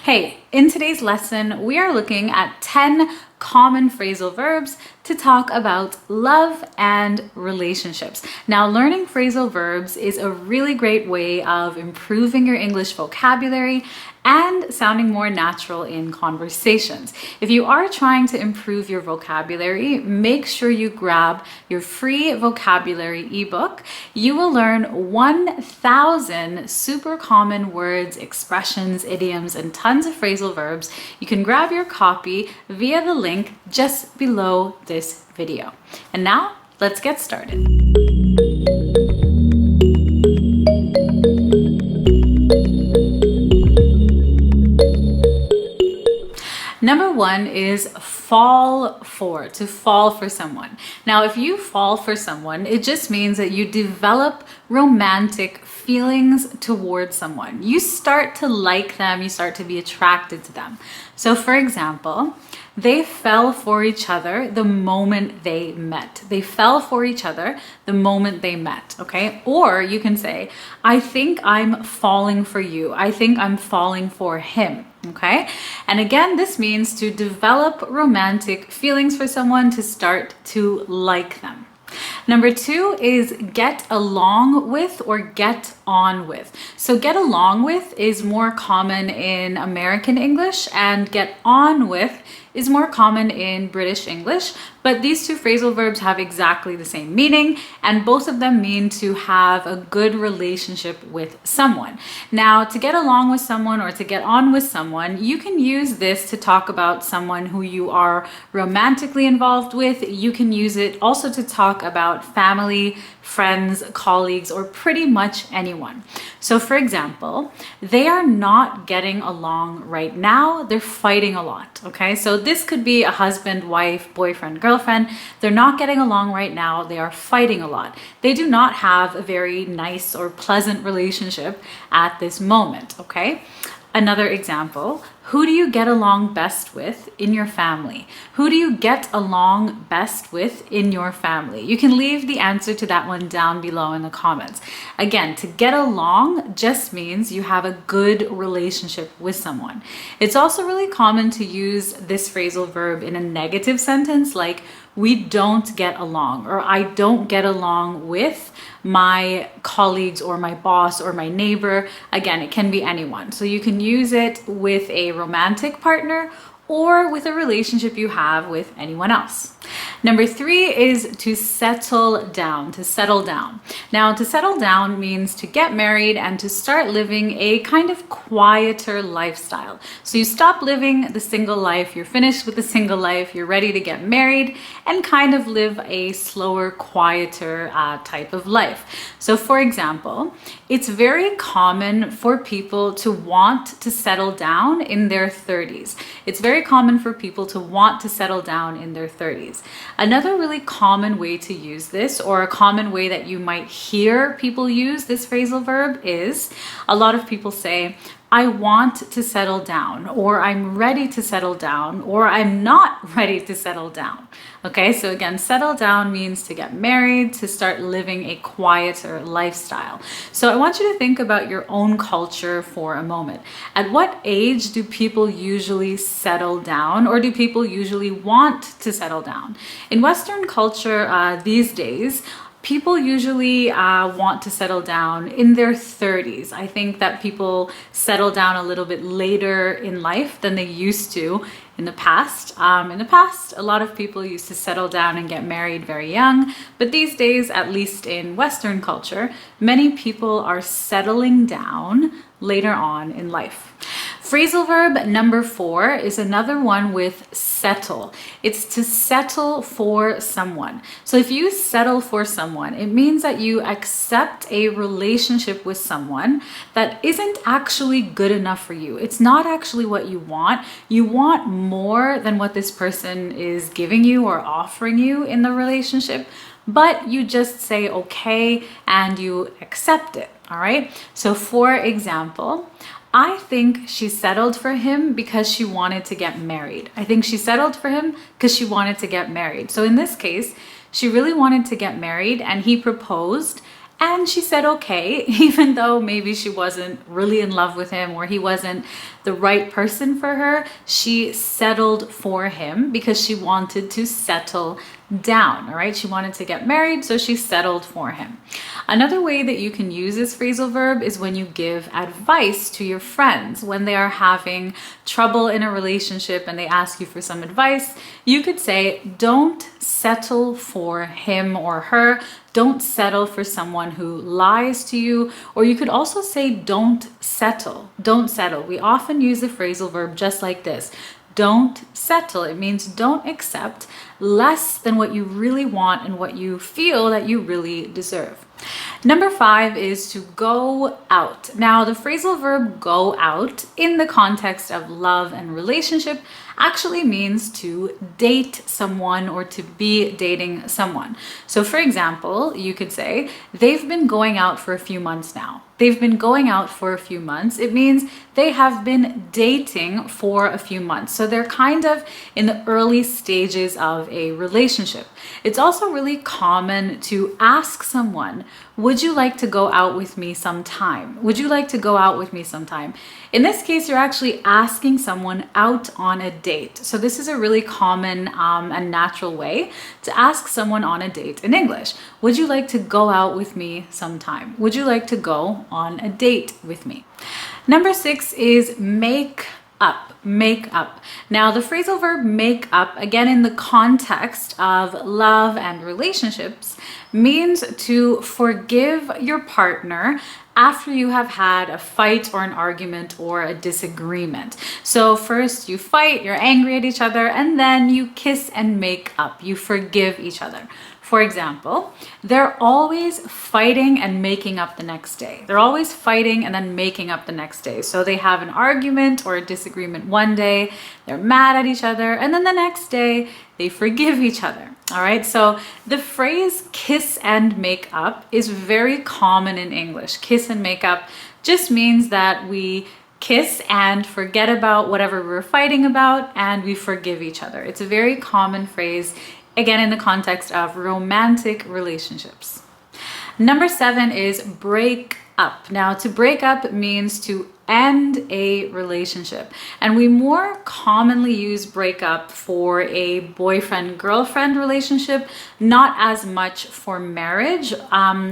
Hey, in today's lesson, we are looking at 10 common phrasal verbs to talk about love and relationships. Now, learning phrasal verbs is a really great way of improving your English vocabulary and sounding more natural in conversations. If you are trying to improve your vocabulary, make sure you grab your free vocabulary ebook. You will learn 1,000 super common words, expressions, idioms, and tons of phrasal verbs. You can grab your copy via the link just below this video. And now, let's get started. Number one is fall for, to fall for someone. Now, if you fall for someone, it just means that you develop romantic feelings towards someone. You start to like them, you start to be attracted to them. So for example, they fell for each other the moment they met. They fell for each other the moment they met, okay? Or you can say, I think I'm falling for you. I think I'm falling for him, okay? And again, this means to develop romantic feelings for someone, to start to like them. Number two is get along with or get on with. So get along with is more common in American English, and get on with is more common in British English, but these two phrasal verbs have exactly the same meaning, and both of them mean to have a good relationship with someone. Now, to get along with someone or to get on with someone, you can use this to talk about someone who you are romantically involved with. You can use it also to talk about family, friends, colleagues, or pretty much anyone. So for example, they are not getting along right now. They're fighting a lot, okay? So this could be a husband, wife, boyfriend, girlfriend. They're not getting along right now. They are fighting a lot. They do not have a very nice or pleasant relationship at this moment, okay? Another example, who do you get along best with in your family? Who do you get along best with in your family? You can leave the answer to that one down below in the comments. Again, to get along just means you have a good relationship with someone. It's also really common to use this phrasal verb in a negative sentence, like we don't get along, or I don't get along with my colleagues or my boss or my neighbor. Again, it can be anyone. So you can use it with a romantic partner or with a relationship you have with anyone else. Number three is to settle down, to settle down. Now, to settle down means to get married and to start living a kind of quieter lifestyle. So you stop living the single life, you're finished with the single life, you're ready to get married and kind of live a slower, quieter type of life. So for example, it's very common for people to want to settle down in their 30s. It's very common for people to want to settle down in their 30s. Another really common way to use this, or a common way that you might hear people use this phrasal verb, is a lot of people say, I want to settle down, or I'm ready to settle down, or I'm not ready to settle down. Okay, so again, settle down means to get married, to start living a quieter lifestyle. So I want you to think about your own culture for a moment. At what age do people usually settle down, or do people usually want to settle down? In Western culture these days, people usually want to settle down in their 30s. I think that people settle down a little bit later in life than they used to in the past. A lot of people used to settle down and get married very young, but these days, at least in Western culture, many people are settling down later on in life. Phrasal verb number 4 is another one with settle. It's to settle for someone. So if you settle for someone, it means that you accept a relationship with someone that isn't actually good enough for you. It's not actually what you want. You want more than what this person is giving you or offering you in the relationship, but you just say okay and you accept it, all right? So for example, I think she settled for him because she wanted to get married. I think she settled for him because she wanted to get married. So in this case, she really wanted to get married and he proposed, And she said, okay, even though maybe she wasn't really in love with him or he wasn't the right person for her, she settled for him because she wanted to settle down, all right? She wanted to get married, so she settled for him. Another way that you can use this phrasal verb is when you give advice to your friends. When they are having trouble in a relationship and they ask you for some advice, you could say, don't settle for him or her. Don't settle for someone who lies to you. Or you could also say, don't settle. Don't settle. We often use the phrasal verb just like this. Don't settle. It means don't accept less than what you really want and what you feel that you really deserve. Number 5 is to go out. Now, the phrasal verb go out in the context of love and relationship actually means to date someone or to be dating someone. So for example, you could say, they've been going out for a few months now. They've been going out for a few months. It means they have been dating for a few months. So they're kind of in the early stages of a relationship. It's also really common to ask someone, would you like to go out with me sometime? Would you like to go out with me sometime? In this case, you're actually asking someone out on a date. So this is a really common and natural way to ask someone on a date in English. Would you like to go out with me sometime? Would you like to go on a date with me? Number 6 is make up. Make up. Now, the phrasal verb make up, again in the context of love and relationships, means to forgive your partner after you have had a fight or an argument or a disagreement. So first you fight, you're angry at each other, and then you kiss and make up. You forgive each other. For example, they're always fighting and making up the next day. They're always fighting and then making up the next day. So they have an argument or a disagreement one day, they're mad at each other, and then the next day they forgive each other. All right, so the phrase kiss and make up is very common in English. Kiss and make up just means that we kiss and forget about whatever we're fighting about and we forgive each other. It's a very common phrase, again in the context of romantic relationships. Number 7 is break up. Now, to break up means to end a relationship, and we more commonly use break up for a boyfriend-girlfriend relationship, not as much for marriage.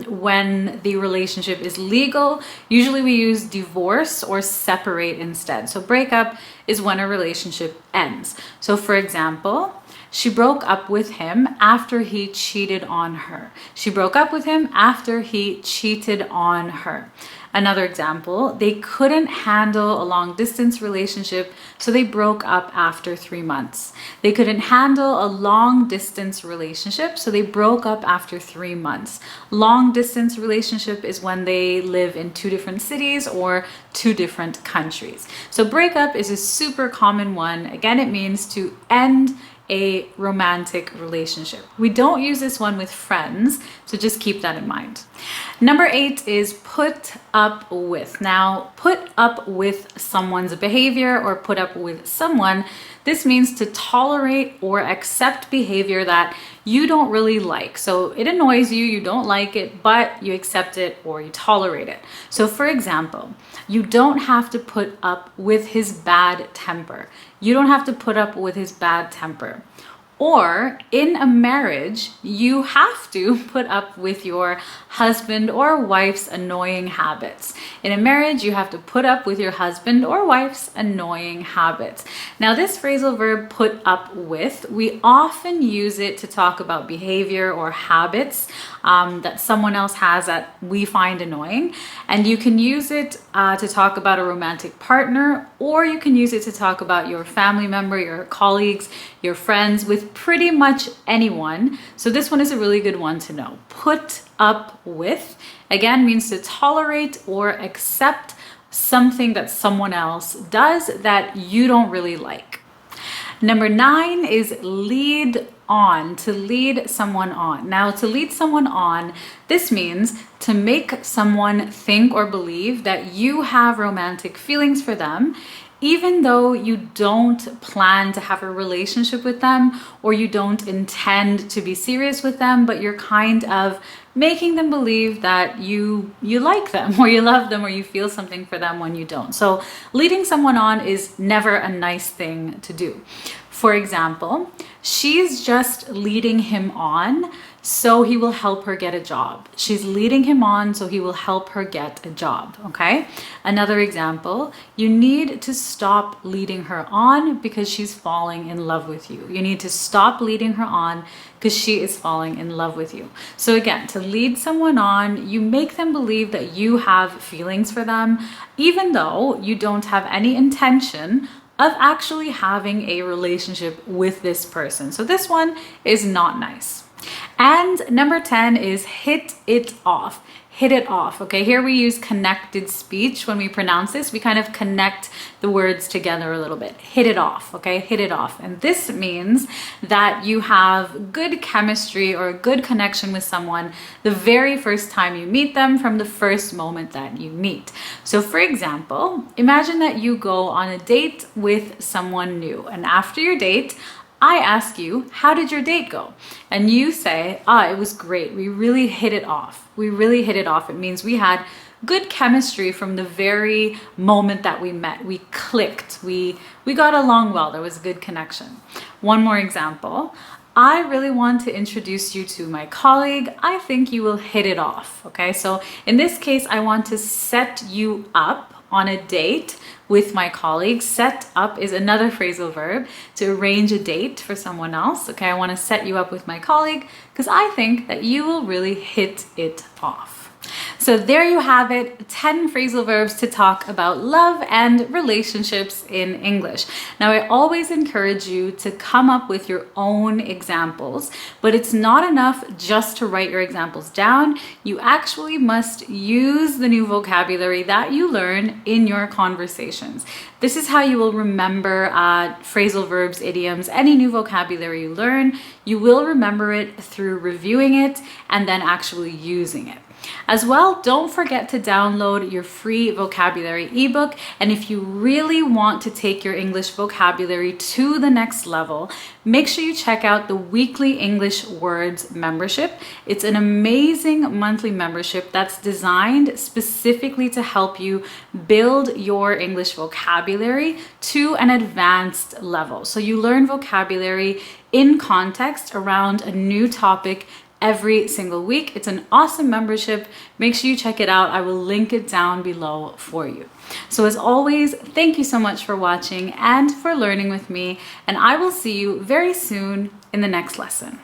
When the relationship is legal, usually we use divorce or separate instead. So break up is when a relationship ends. So for example, she broke up with him after he cheated on her. She broke up with him after he cheated on her. Another example, they couldn't handle a long distance relationship, so they broke up after 3 months. They couldn't handle a long distance relationship, so they broke up after 3 months. Long distance relationship is when they live in 2 different cities or 2 different countries. So break up is a super common one. Again, it means to end a romantic relationship. We don't use this one with friends, so just keep that in mind. Number 8 is put up with. Now, put up with someone's behavior or put up with someone, this means to tolerate or accept behavior that you don't really like. So it annoys you, you don't like it, but you accept it or you tolerate it. So for example, you don't have to put up with his bad temper. You don't have to put up with his bad temper. Or in a marriage, you have to put up with your husband or wife's annoying habits. In a marriage, you have to put up with your husband or wife's annoying habits. Now, this phrasal verb, put up with, we often use it to talk about behavior or habits that someone else has that we find annoying. And you can use it to talk about a romantic partner, or you can use it to talk about your family member, your colleagues, your friends, with pretty much anyone. So this one is a really good one to know. Put up with, again, means to tolerate or accept something that someone else does that you don't really like. Number 9 is lead on, to lead someone on. Now, to lead someone on, this means to make someone think or believe that you have romantic feelings for them even though you don't plan to have a relationship with them or you don't intend to be serious with them, but you're kind of making them believe that you like them or you love them or you feel something for them when you don't. So leading someone on is never a nice thing to do. For example, she's just leading him on so he will help her get a job. She's leading him on so he will help her get a job, okay? Another example, you need to stop leading her on because she's falling in love with you. You need to stop leading her on because she is falling in love with you. So again, to lead someone on, you make them believe that you have feelings for them, even though you don't have any intention of actually having a relationship with this person. So this one is not nice. And number 10 is hit it off. Hit it off, okay? Here we use connected speech when we pronounce this. We kind of connect the words together a little bit. Hit it off, okay? Hit it off. And this means that you have good chemistry or a good connection with someone the very first time you meet them, from the first moment that you meet. So for example, imagine that you go on a date with someone new, and after your date, I ask you, how did your date go? And you say, it was great. We really hit it off. We really hit it off. It means we had good chemistry from the very moment that we met. We clicked. We got along well. There was a good connection. One more example. I really want to introduce you to my colleague. I think you will hit it off. Okay, so in this case, I want to set you up on a date with my colleague. Set up is another phrasal verb to arrange a date for someone else. Okay, I want to set you up with my colleague because I think that you will really hit it off. So there you have it, 10 phrasal verbs to talk about love and relationships in English. Now, I always encourage you to come up with your own examples, but it's not enough just to write your examples down. You actually must use the new vocabulary that you learn in your conversations. This is how you will remember phrasal verbs, idioms, any new vocabulary you learn. You will remember it through reviewing it and then actually using it. As well, don't forget to download your free vocabulary ebook. And if you really want to take your English vocabulary to the next level, make sure you check out the weekly English Words membership. It's an amazing monthly membership that's designed specifically to help you build your English vocabulary to an advanced level. So you learn vocabulary in context around a new topic every single week. It's an awesome membership. Make sure you check it out. I will link it down below for you. So as always, thank you so much for watching and for learning with me, and I will see you very soon in the next lesson.